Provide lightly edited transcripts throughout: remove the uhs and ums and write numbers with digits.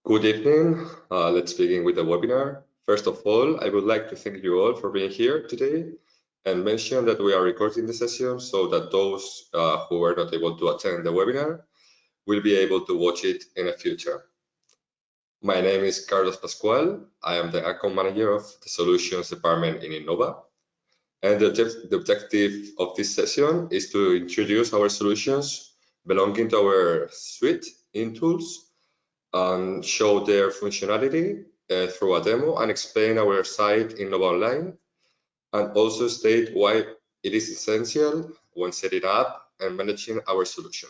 Good evening. Let's begin with the webinar. First of all, I would like to thank you all for being here today and mention that we are recording the session so that those who were not able to attend the webinar will be able to watch it in the future. My name is Carlos Pascual. I am the account manager of the Solutions Department in Innova. And the objective of this session is to introduce our solutions belonging to our suite in tools and show their functionality through a demo and explain our site Innova Online, and also state why it is essential when setting up and managing our solution.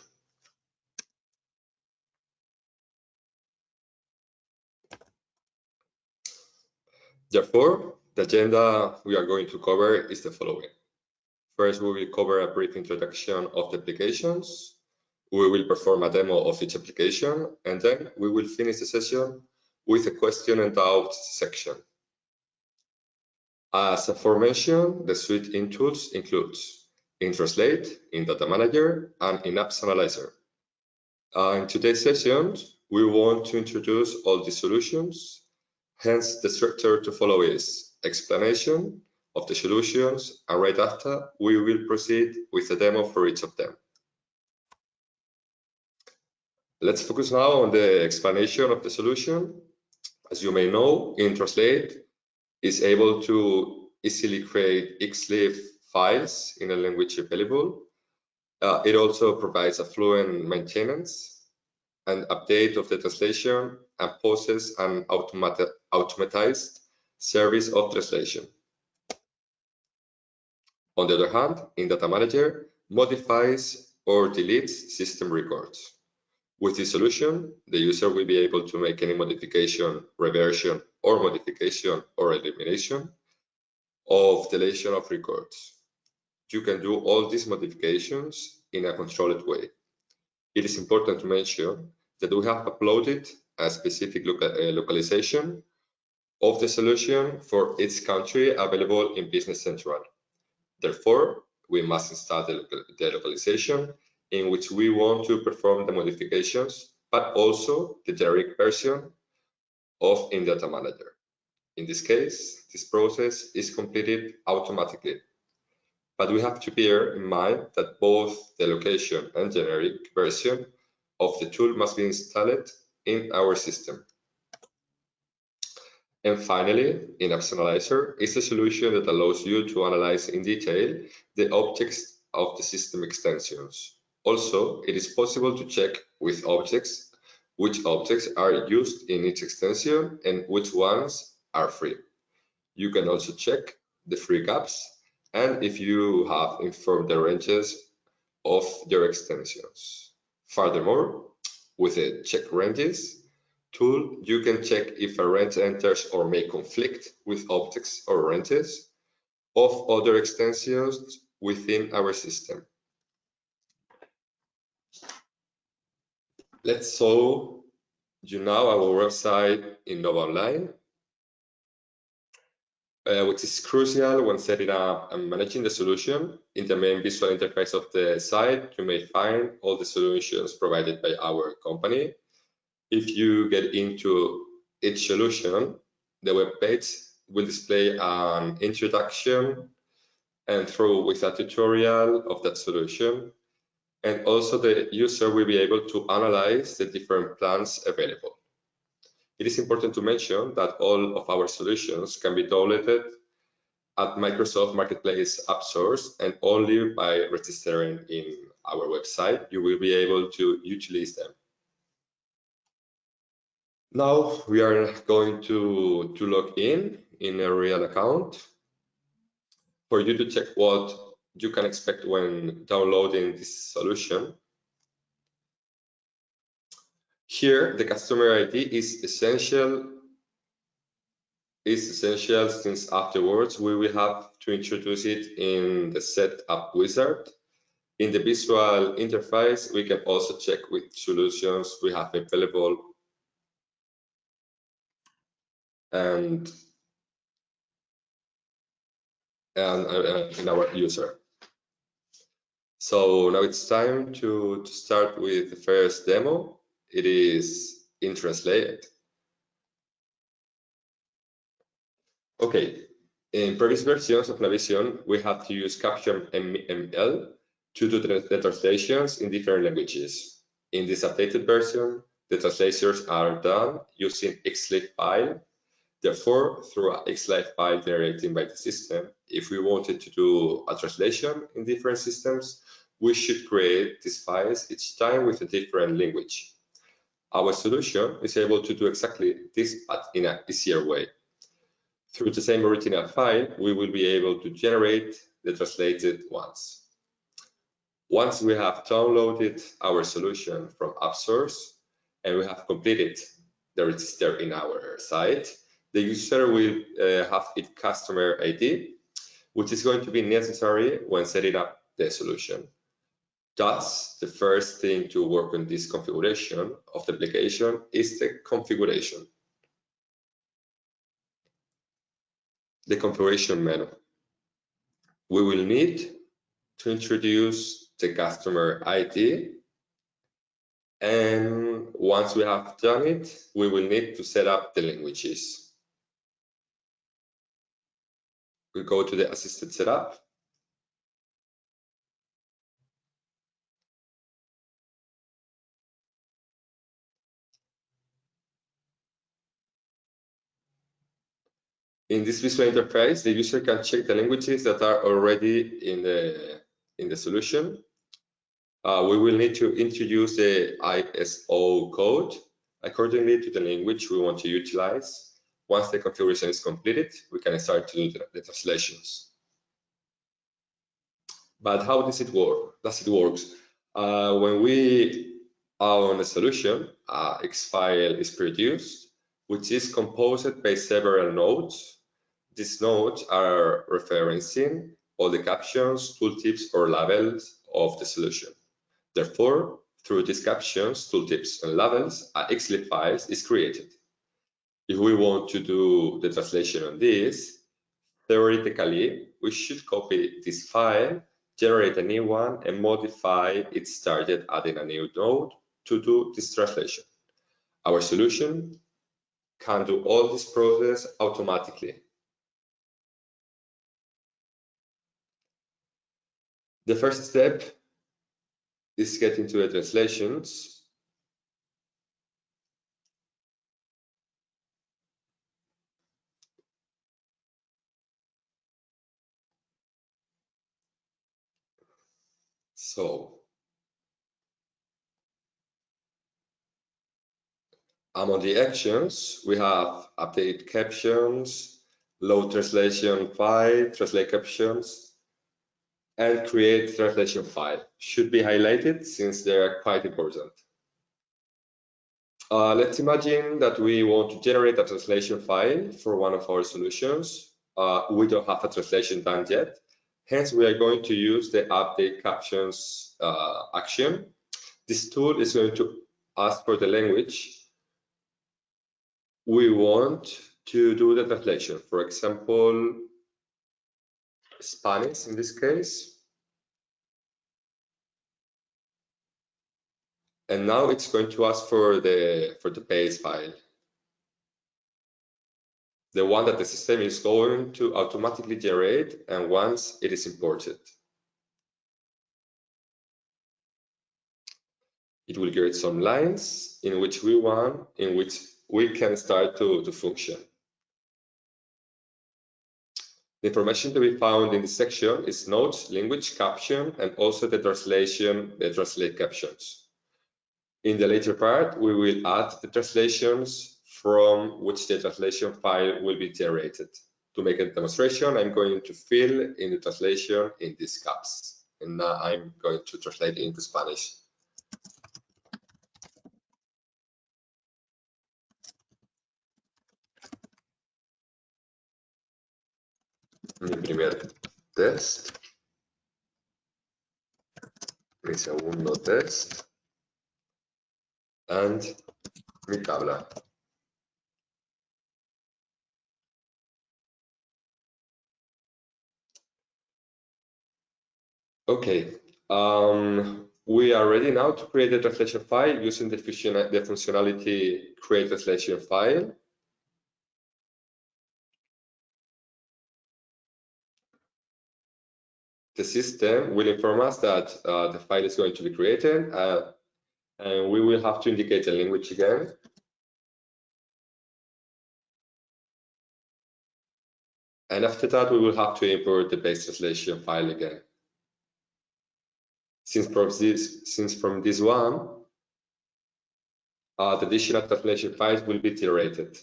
Therefore, the agenda we are going to cover is the following. First, we will cover a brief introduction of the applications. We will perform a demo of each application, and then we will finish the session with a question and doubt section. As aforementioned, the suite in tools includes InTranslate, InData Manager, and in-apps Analyzer. In today's session, we want to introduce all the solutions. Hence, the structure to follow is explanation of the solutions, and right after, we will proceed with a demo for each of them. Let's focus now on the explanation of the solution. As you may know, InTranslate is able to easily create XLIF files in a language available. It also provides a fluent maintenance and update of the translation and poses an automatized service of translation. On the other hand, InData Manager modifies or deletes system records. With this solution, the user will be able to make any modification, reversion, or modification or elimination of deletion of records. You can do all these modifications in a controlled way. It is important to mention that we have uploaded a specific localization of the solution for each country available in Business Central. Therefore, we must install the localization in which we want to perform the modifications, but also the generic version of InData Manager. In this case, this process is completed automatically. But we have to bear in mind that both the location and generic version of the tool must be installed in our system. And finally, in-apps Analyzer is a solution that allows you to analyze in detail the objects of the system extensions. Also, it is possible to check with objects which objects are used in each extension and which ones are free. You can also check the free gaps and if you have informed the ranges of your extensions. Furthermore, with the check ranges tool, you can check if a range enters or may conflict with objects or ranges of other extensions within our system. Let's show you now our website Innova Online, which is crucial when setting up and managing the solution. In the main visual interface of the site, you may find all the solutions provided by our company. If you get into each solution, the web page will display an introduction and through with a tutorial of that solution. And also the user will be able to analyze the different plans available. It is important to mention that all of our solutions can be downloaded at Microsoft Marketplace App Stores, and only by registering in our website, you will be able to utilize them. Now we are going to log in a real account for you to check what you can expect when downloading this solution. Here, the customer ID is essential since afterwards we will have to introduce it in the setup wizard. In the visual interface, we can also check which solutions we have available and in our user. So now it's time to start with the first demo. It is InTranslate. Okay, in previous versions of Navision, we had to use Caption ML to do the translations in different languages. In this updated version, the translations are done using XLib file. Therefore, through a XLib file generated by the system, if we wanted to do a translation in different systems, we should create these files each time with a different language. Our solution is able to do exactly this, but in an easier way. Through the same original file, we will be able to generate the translated ones. Once we have downloaded our solution from App Source and we have completed the register in our site, the user will have its customer ID, which is going to be necessary when setting up the solution. Thus, the first thing to work on this configuration of the application is the configuration. The configuration menu. We will need to introduce the customer ID, and once we have done it, we will need to set up the languages. We go to the assisted setup. In this visual interface, the user can check the languages that are already in the solution. We will need to introduce the ISO code accordingly to the language we want to utilize. Once the configuration is completed, we can start to do the translations. But how does it work? When we are on a solution, X file is produced, which is composed by several nodes. These nodes are referencing all the captions, tooltips, or labels of the solution. Therefore, through these captions, tooltips, and labels, a XLib file is created. If we want to do the translation on this, theoretically, we should copy this file, generate a new one, and modify its target, adding a new node to do this translation. Our solution can do all this process automatically. The first step is getting to the translations. So among the actions, we have update captions, load translation file, translate captions, and create translation file. Should be highlighted since they are quite important. Let's imagine that we want to generate a translation file for one of our solutions. We don't have a translation done yet. Hence, we are going to use the update captions action. This tool is going to ask for the language we want to do the translation. For example, Spanish in this case. And now it's going to ask for the base file, the one that the system is going to automatically generate and once it is imported. It will create some lines in which we can start to function. The information to be found in this section is notes, language, caption, and also the translate captions. In the later part, we will add the translations from which the translation file will be generated. To make a demonstration, I'm going to fill in the translation in these caps, and now I'm going to translate it into Spanish. Mi primer test, mi segundo test, and mi tabla. Okay, we are ready now to create a translation file using the functionality create translation file. the system will inform us that the file is going to be created, and we will have to indicate the language again. And after that, we will have to import the base translation file again. Since from this one, the additional translation files will be generated.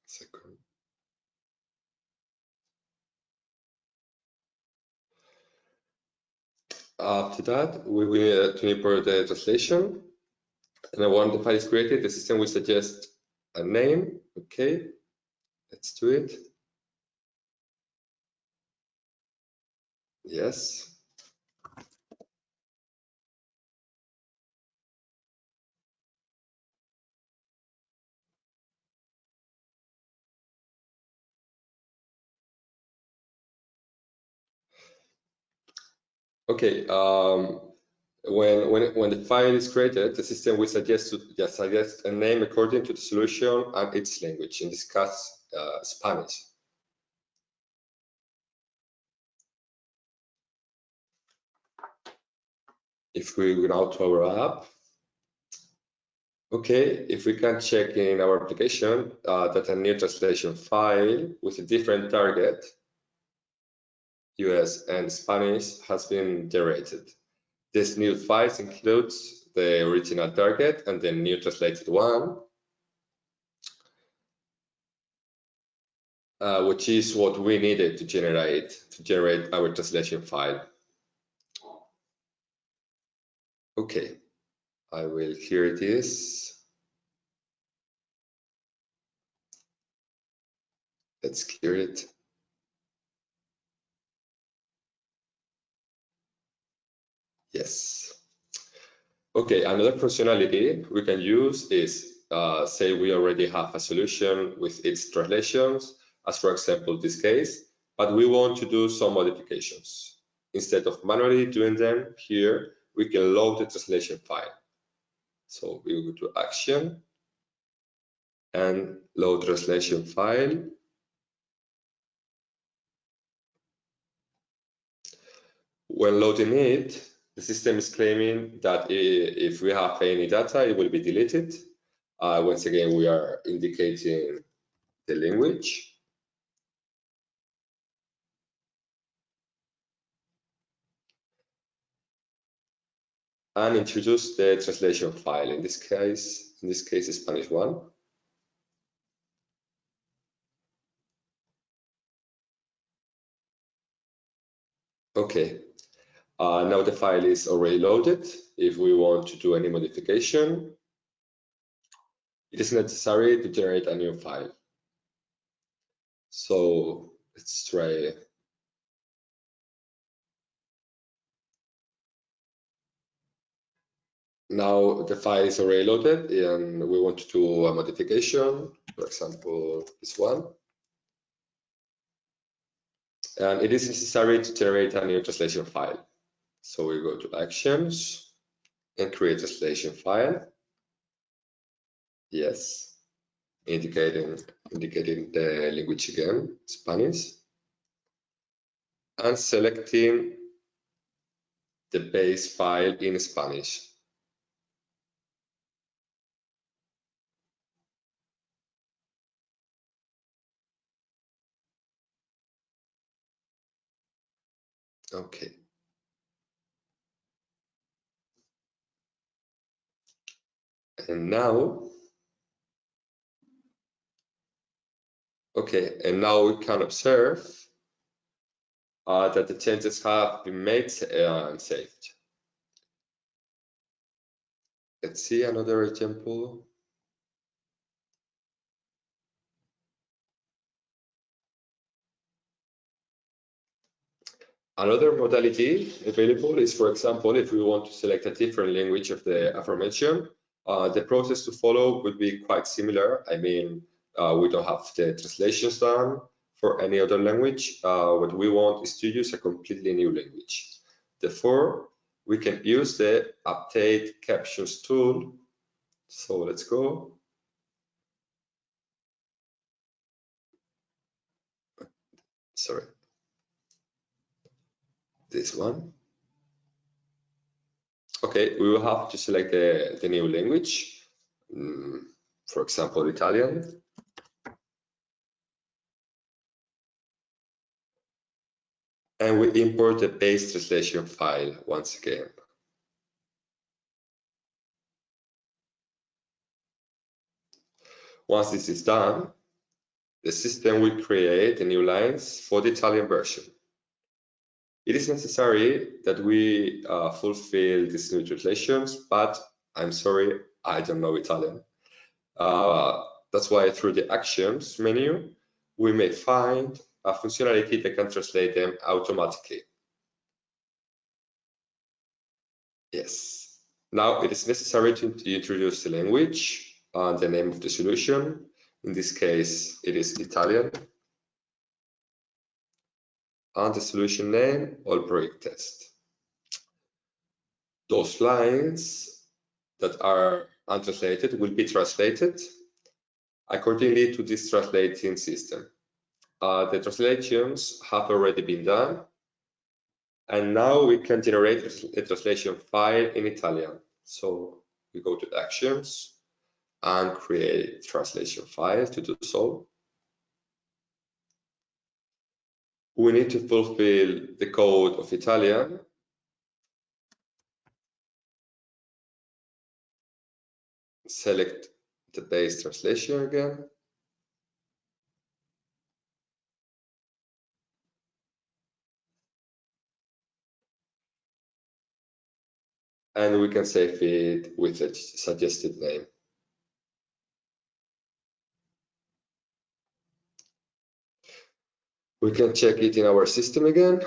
Second. After that, we will to import the translation. And then once the file is created, the system will suggest a name. Okay, let's do it. Yes. Okay. When the file is created, the system will suggest a name according to the solution and its language. In this case, Spanish. If we go now to our app, okay, if we can check in our application that a new translation file with a different target, US and Spanish, has been generated. This new file includes the original target and the new translated one, which is what we needed to generate our translation file. Okay, here it is. Let's clear it. Yes. Okay, another functionality we can use is, say we already have a solution with its translations, as for example this case, but we want to do some modifications. Instead of manually doing them here, we can load the translation file. So we go to Action and Load Translation File. When loading it, the system is claiming that if we have any data, it will be deleted. Once again, we are indicating the language. And introduce the translation file. In this case, Spanish one. Okay. Now the file is already loaded. If we want to do any modification, it is necessary to generate a new file. So let's try. Now the file is already loaded and we want to do a modification, for example, this one. And it is necessary to generate a new translation file. So we go to Actions and create translation file. Yes, indicating the language again, Spanish. And selecting the base file in Spanish. Okay. And now, we can observe that the changes have been made and saved. Let's see another example. Another modality available is, for example, if we want to select a different language of the aforementioned, the process to follow would be quite similar. I mean, we don't have the translations done for any other language. What we want is to use a completely new language. Therefore, we can use the Update Captions tool So let's go. Sorry, this one. Okay, we will have to select the new language, for example, Italian. And we import the base translation file once again. Once this is done, the system will create the new lines for the Italian version. It is necessary that we fulfill these new translations, but I'm sorry, I don't know Italian. That's why through the Actions menu, we may find a functionality that can translate them automatically. Yes. Now it is necessary to introduce the language and the name of the solution. In this case, it is Italian. And the solution name, all project test. Those lines that are untranslated will be translated accordingly to this translating system. The translations have already been done, and now we can generate a translation file in Italian. So we go to Actions and create translation file. To do so, we need to fulfill the code of Italian. Select the base translation again. And we can save it with a suggested name. We can check it in our system again.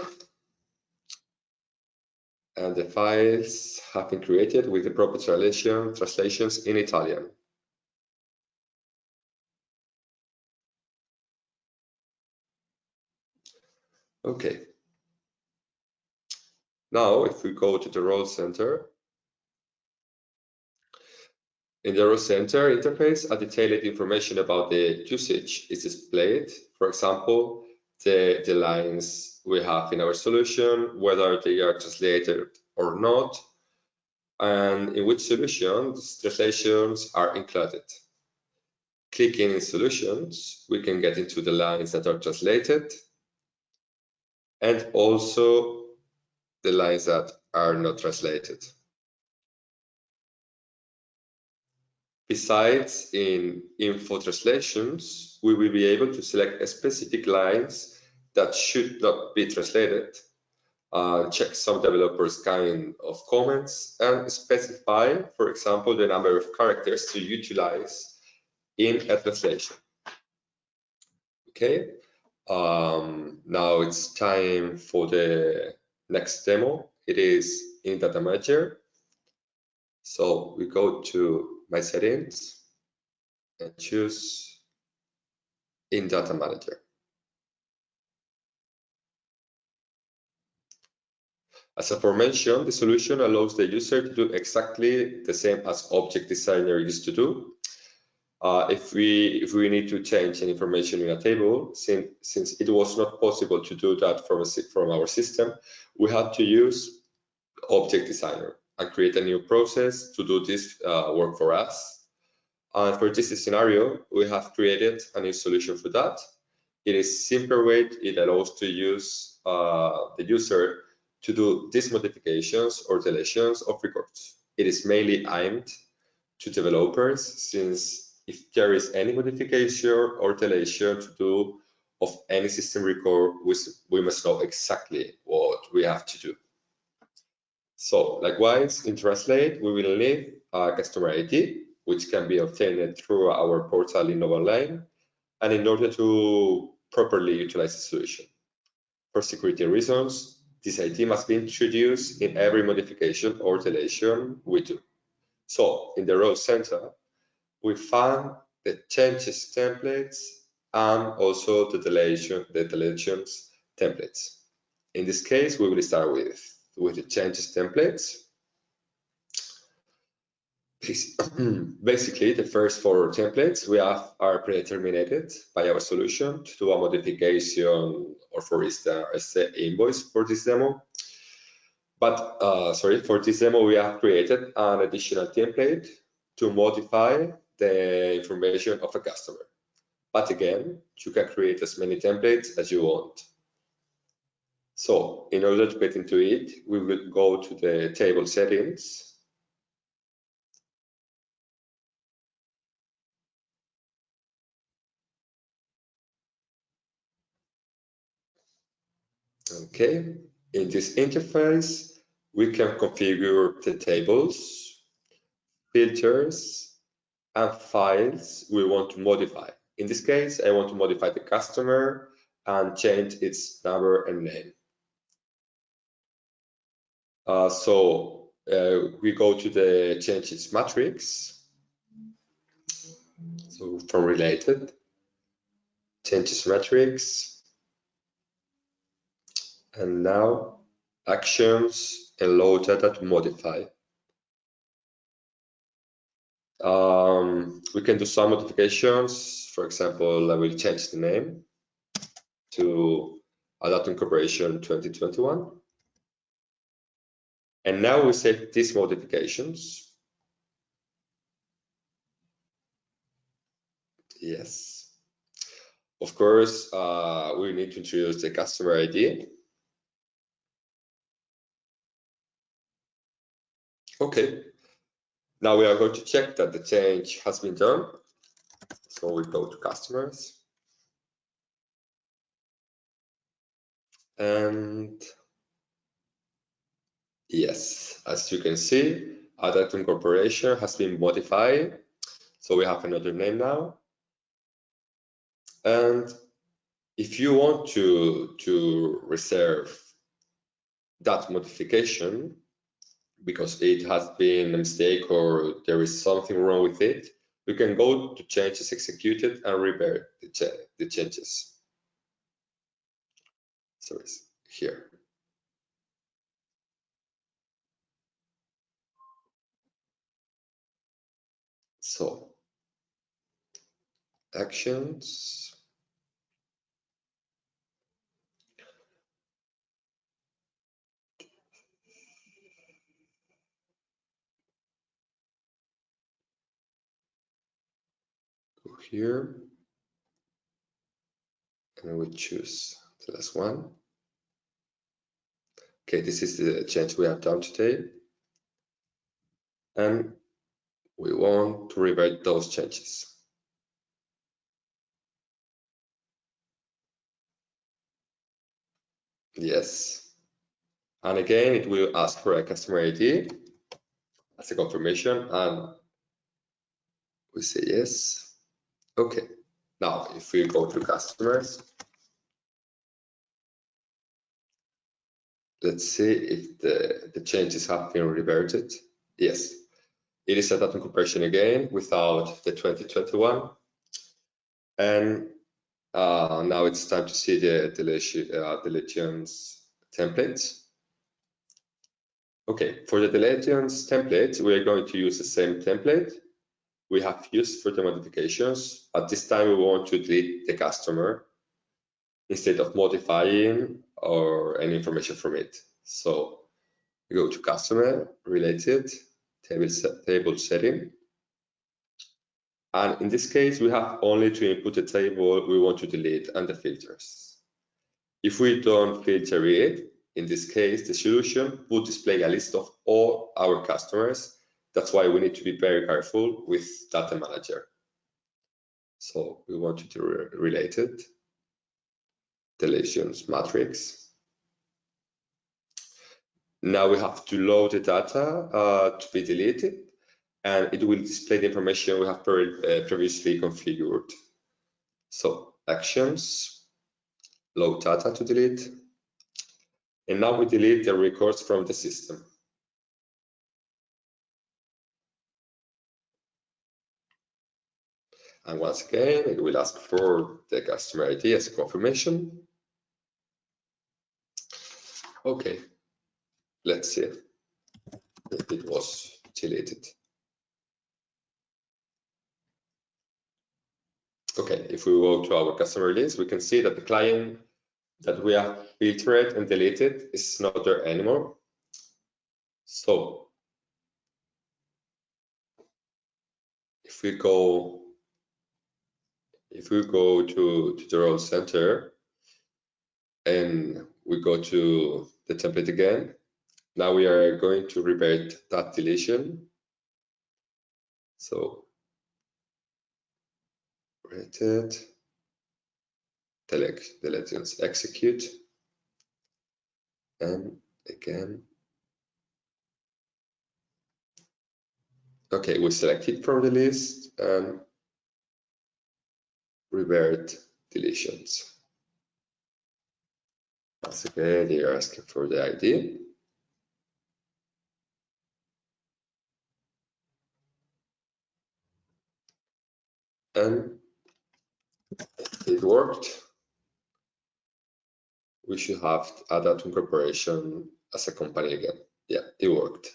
And the files have been created with the proper translations in Italian. Okay. Now, if we go to the role center, in the role center interface, a detailed information about the usage is displayed. For example, the lines we have in our solution, whether they are translated or not, and in which solution these translations are included. Clicking in solutions, we can get into the lines that are translated and also the lines that are not translated. Besides, in info translations, we will be able to select specific lines that should not be translated, check some developers' kind of comments, and specify, for example, the number of characters to utilize in a translation. Okay, now it's time for the next demo. It is in Data Manager. So we go to My Settings and choose in Data Manager. As aforementioned, the solution allows the user to do exactly the same as Object Designer used to do. If we need to change any information in a table, since it was not possible to do that from our system, we had to use Object Designer and create a new process to do this work for us. And for this scenario, we have created a new solution for that. It is simple way. It allows to use the user to do these modifications or deletions of records. It is mainly aimed to developers, since if there is any modification or deletion to do of any system record, we must know exactly what we have to do. So likewise, in Translate, we will need a customer ID, which can be obtained through our portal Innova Online, and in order to properly utilize the solution. For security reasons, this ID must be introduced in every modification or deletion we do. So in the role center, we found the Changes templates and also the Deletions templates. In this case, we will start with the Changes templates. Basically, the first 4 templates we have are predetermined by our solution to do a modification or for instance, an invoice for this demo. But for this demo, we have created an additional template to modify the information of a customer. But again, you can create as many templates as you want. So in order to get into it, we will go to the table settings. Okay, in this interface, we can configure the tables, filters, and files we want to modify. In this case, I want to modify the customer and change its number and name. We go to the changes matrix. So from related, changes matrix, and now actions and load data to modify. We can do some modifications. For example, I will change the name to Adatum Corporation 2021. And now we save these modifications. Yes. Of course, we need to introduce the customer ID. Okay. Now we are going to check that the change has been done. So we go to customers. And yes, as you can see, Adatum Corporation has been modified. So we have another name now. And if you want to reserve that modification because it has been a mistake or there is something wrong with it, we can go to changes executed and revert the changes. So it's here. So actions. Go here. And we choose the last one. Okay, this is the change we have done today. And we want to revert those changes. Yes. And again, it will ask for a customer ID as a confirmation, and we say yes. Okay. Now, if we go to customers, let's see if the changes have been reverted. Yes, it is a data compression again without the 2021. And now it's time to see the deletions templates. Okay, for the deletions template, we are going to use the same template we have used for the modifications. At this time, we want to delete the customer instead of modifying or any information from it. So we go to customer, related, table setting. And in this case, we have only to input the table we want to delete and the filters. If we don't filter it, in this case, the solution would display a list of all our customers. That's why we need to be very careful with Data Manager. So we want to do related, deletions matrix. Now we have to load the data to be deleted, and it will display the information we have previously configured. So actions, load data to delete, and now we delete the records from the system. And once again, it will ask for the customer ID as a confirmation. Okay, let's see if it was deleted. Okay, if we go to our customer list, we can see that the client that we have filtered and deleted is not there anymore. So if we go to the role center and we go to the template again, now we are going to revert that deletion. So rated, deletions execute, and again. Okay, we select it from the list and revert deletions. Once again, they are asking for the ID. And it worked. We should have added incorporation as a company again. Yeah, it worked.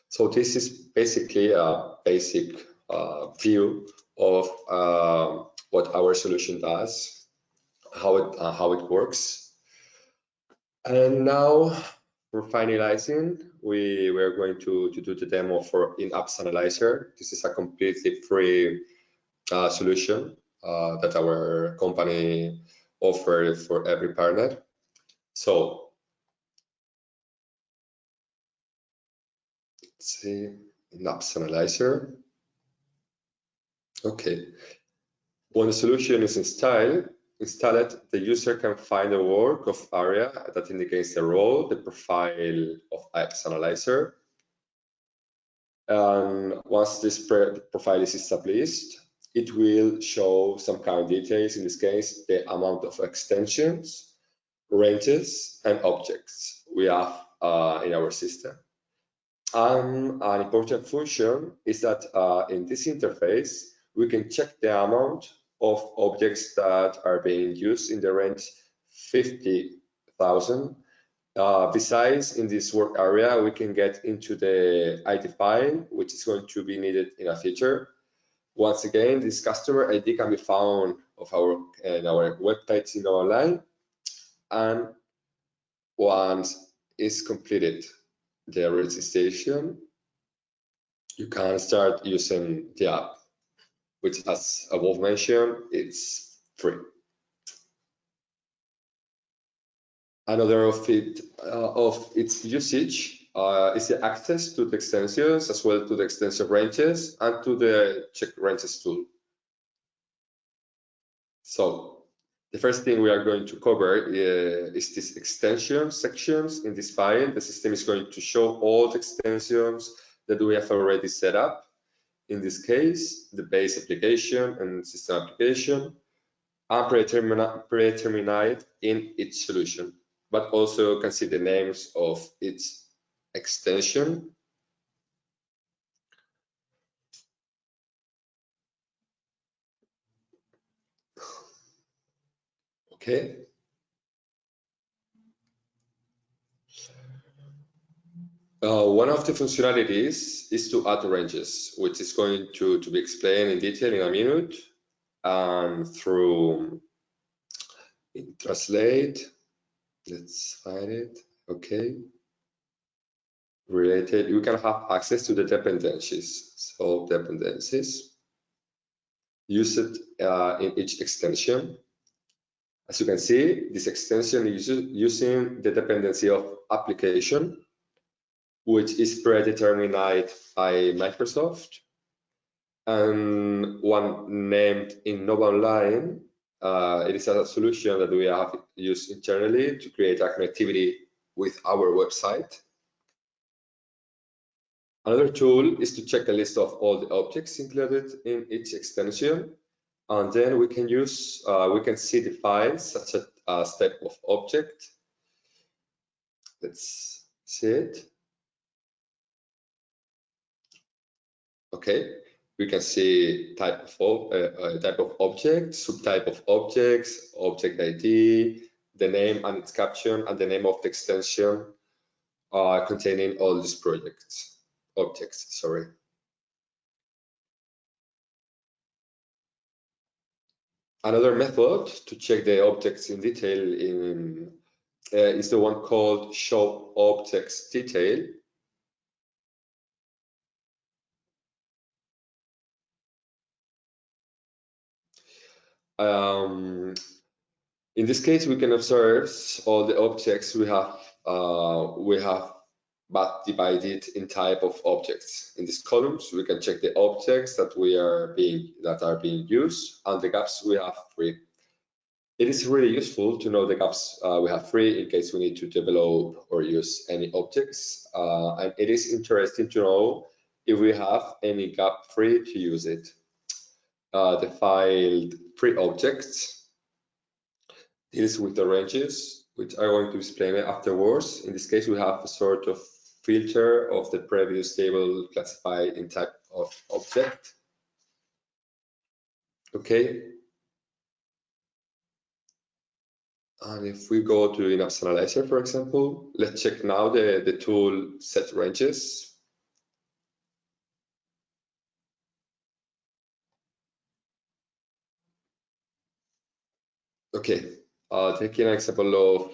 So this is basically a basic view of what our solution does, how it works. And now for finalizing, we are going to do the demo for in-apps analyzer. This is a completely free solution that our company offers for every partner. So let's see, in-apps analyzer. Okay, when the solution is installed, the user can find a work of area that indicates the role, the profile of apps analyzer. And once this profile is established, it will show some kind of details, in this case, the amount of extensions, ranges, and objects we have in our system. And an important function is that in this interface, we can check the amount of objects that are being used in the range 50,000. Besides, in this work area, we can get into the ID file, which is going to be needed in a future. Once again, this customer ID can be found in our webpage in online. And once it's completed the registration, you can start using the app, which, as above mentioned, it's free. Another of its usage is the access to the extensions, as well to the extension ranges and to the check ranges tool. So the first thing we are going to cover is this extension sections in this file. The system is going to show all the extensions that we have already set up. In this case, the base application and system application are predetermined in each solution, but also can see the names of its extension. Okay. One of the functionalities is to add ranges, which is going to be explained in detail in a minute. And through translate, let's find it. Okay. Related, you can have access to the dependencies. So dependencies used in each extension. As you can see, this extension is using the dependency of application, which is predetermined by Microsoft, and one named Innova Online. It is a solution that we have used internally to create a connectivity with our website. Another tool is to check a list of all the objects included in each extension, and then we can see the files such as type of object. Let's see it. Okay, we can see type of object, subtype of objects, object ID, the name and its caption, and the name of the extension containing all these objects. Sorry. Another method to check the objects in detail is the one called show objects detail. In this case, we can observe all the objects we have but divided in type of objects. In these columns, we can check the objects that are being used and the gaps we have free. It is really useful to know the gaps we have free in case we need to develop or use any objects. And it is interesting to know if we have any gap free to use it. The file free objects deals with the ranges, which I'm going to explain afterwards. In this case, we have a sort of filter of the previous table classified in type of object. Okay. And if we go to Synapse Analyzer, for example, let's check now the tool set ranges. Okay, taking an example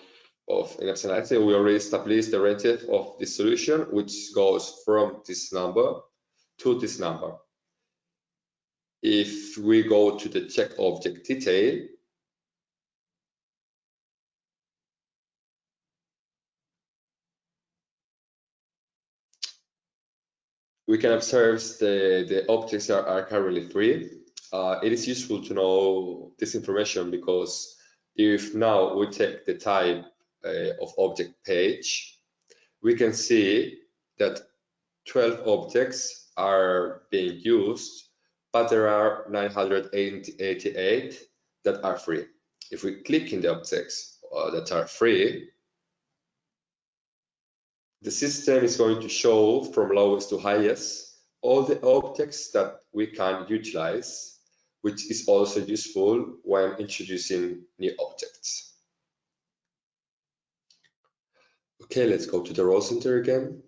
of Synapse Analyzer, we already established the ranges of this solution, which goes from this number to this number. If we go to the check object detail, we can observe the objects are currently free. It is useful to know this information because if now we take the type of object page, we can see that 12 objects are being used, but there are 988 that are free. If we click in the objects that are free, the system is going to show from lowest to highest all the objects that we can utilize, which is also useful when introducing new objects. Okay, let's go to the role center again.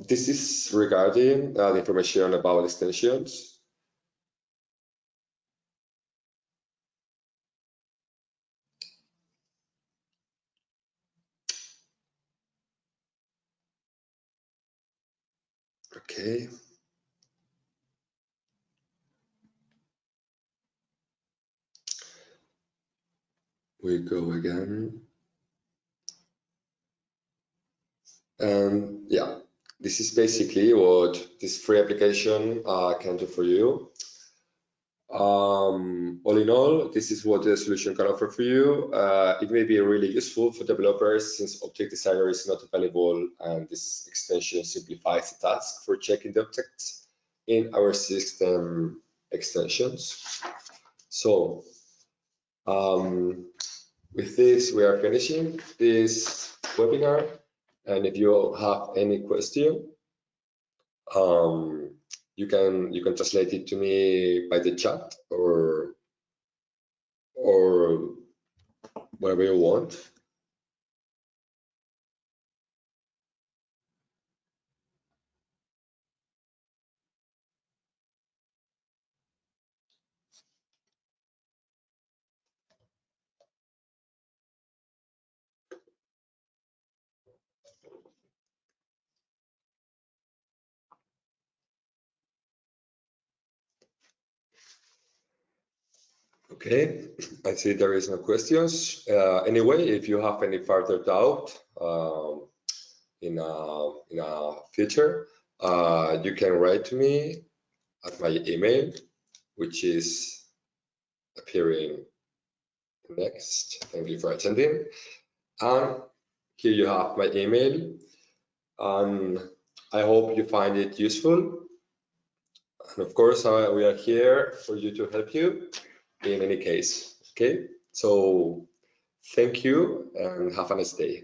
This is regarding the information about extensions. Okay. We go again. And yeah, this is basically what this free application can do for you. All in all, this is what the solution can offer for you. It may be really useful for developers since Object Designer is not available, and this extension simplifies the task for checking the objects in our system extensions. So with this, we are finishing this webinar. And if you have any question, you can translate it to me by the chat or whatever you want. Okay, I see there is no questions. Anyway, if you have any further doubt in a future, you can write to me at my email, which is appearing next. Thank you for attending. And here you have my email. And I hope you find it useful. And of course, we are here for you to help you in any case. Okay, so thank you and have a nice day.